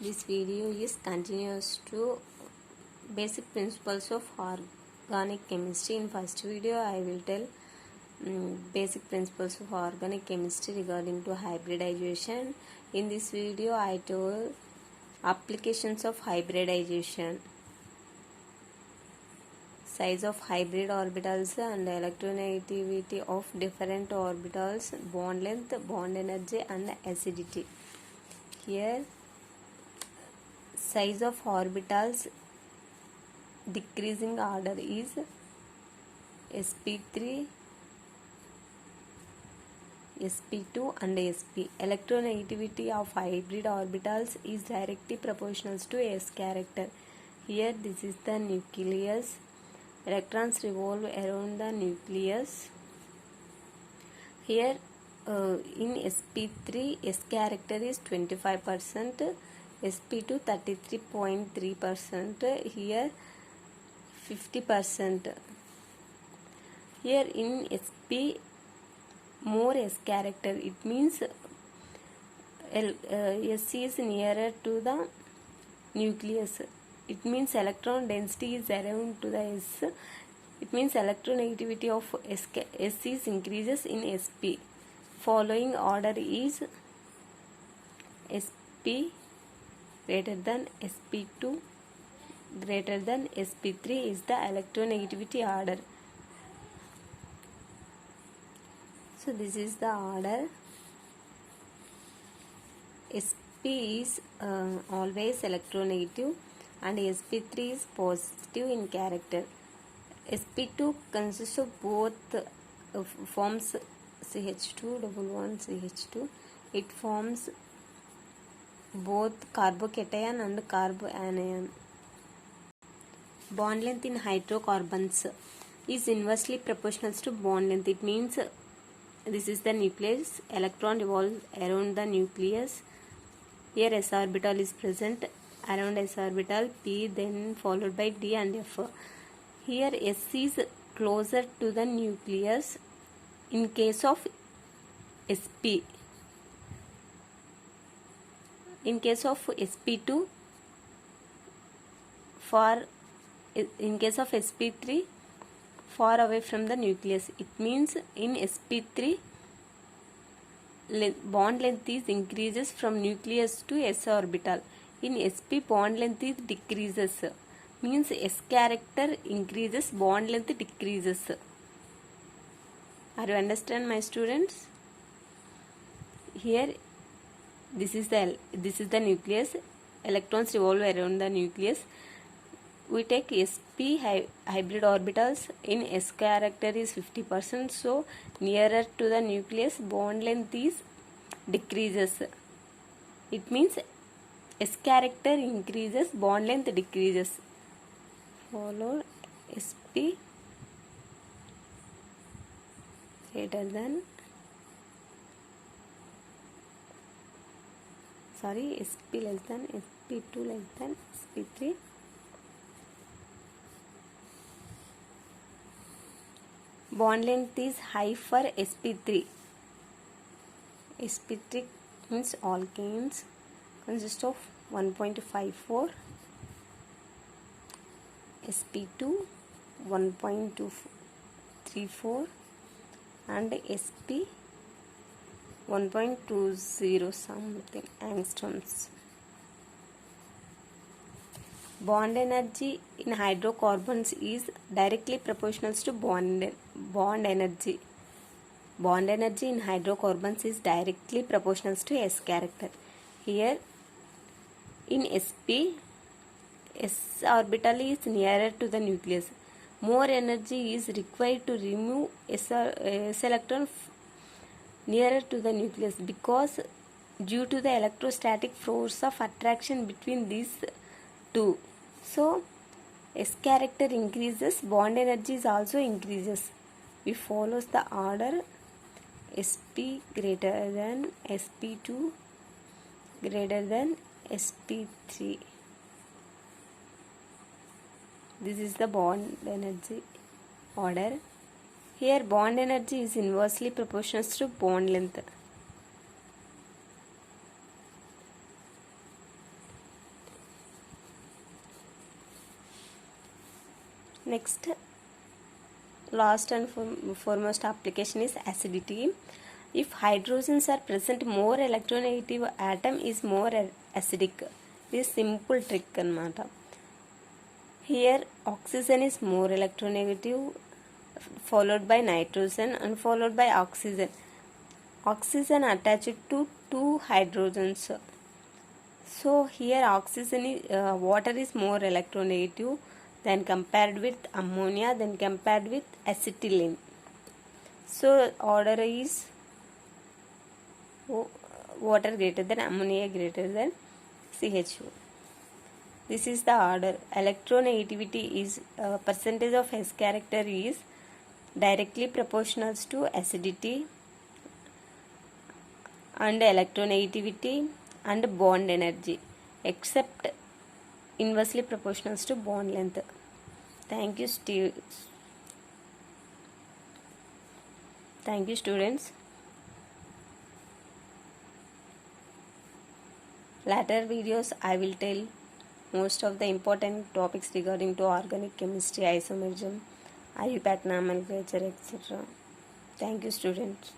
This video is continuous to basic principles of organic chemistry. In first video, I will tell basic principles of organic chemistry regarding to hybridization. In this video, I told applications of hybridization, size of hybrid orbitals and electronegativity of different orbitals, bond length, bond energy and acidity. Here size of orbitals decreasing order is sp3, sp2 and sp. Electronegativity of hybrid orbitals is directly proportional to s character. Here this is the nucleus. Electrons revolve around the nucleus. Here in sp3 s character is 25%, sp2 33.3%, here 50%. Here in sp more s character, it means s is nearer to the nucleus. It means electron density is around to the s. It means electronegativity of s is increases in sp. Following order is sp greater than sp2 greater than sp3 is the electronegativity order. So this is the order. sp is always electronegative and sp3 is positive in character. sp2 consists of both forms CH2 double one CH2. It forms both carbocation and carbanion. Bond length in hydrocarbons is inversely proportional to bond length. It means this is the nucleus. Electron revolves around the nucleus. Here s orbital is present around s orbital, p then followed by d and f. Here s is closer to the nucleus in case of sp. In case of sp2, in case of sp3, far away from the nucleus. It means in sp3 bond length is increases from nucleus to s orbital. In sp bond length is decreases, means s character increases, bond length decreases. Are you understand, my students? Here this is the nucleus. Electrons revolve around the nucleus. We take sp hybrid orbitals. In s character is 50%, so nearer to the nucleus bond length is decreases. It means s character increases, bond length decreases. Follow sp greater than sp less than sp2 less than sp3. Bond length is high for sp3. sp3 means alkanes consist of 1.54, sp2 1.234 and sp 1.20 something angstroms. Bond energy in hydrocarbons is directly proportional to bond energy. Bond energy in hydrocarbons is directly proportional to s character. Here in sp, s orbital is nearer to the nucleus. More energy is required to remove s electron nearer to the nucleus because due to the electrostatic force of attraction between these two. So s character increases, bond energy is also increases. We follows the order sp greater than sp2 greater than sp3. This is the bond energy order. Here bond energy is inversely proportional to bond length. Next, last and foremost application is acidity. If hydrogens are present, more electronegative atom is more acidic. This simple trick anamata. Here oxygen is more electronegative, followed by nitrogen and followed by oxygen. Oxygen attached to two hydrogens. So here oxygen is, water is more electronegative than compared with ammonia, then compared with acetylene. So order is water greater than ammonia greater than CHO. This is the order. Electronegativity is percentage of S character is directly proportional to acidity and electronegativity and bond energy, except inversely proportional to bond length. Thank you, Thank you, students. Later videos I will tell most of the important topics regarding to organic chemistry, isomerism, IUPAC nomenclature, etc. Thank you, students.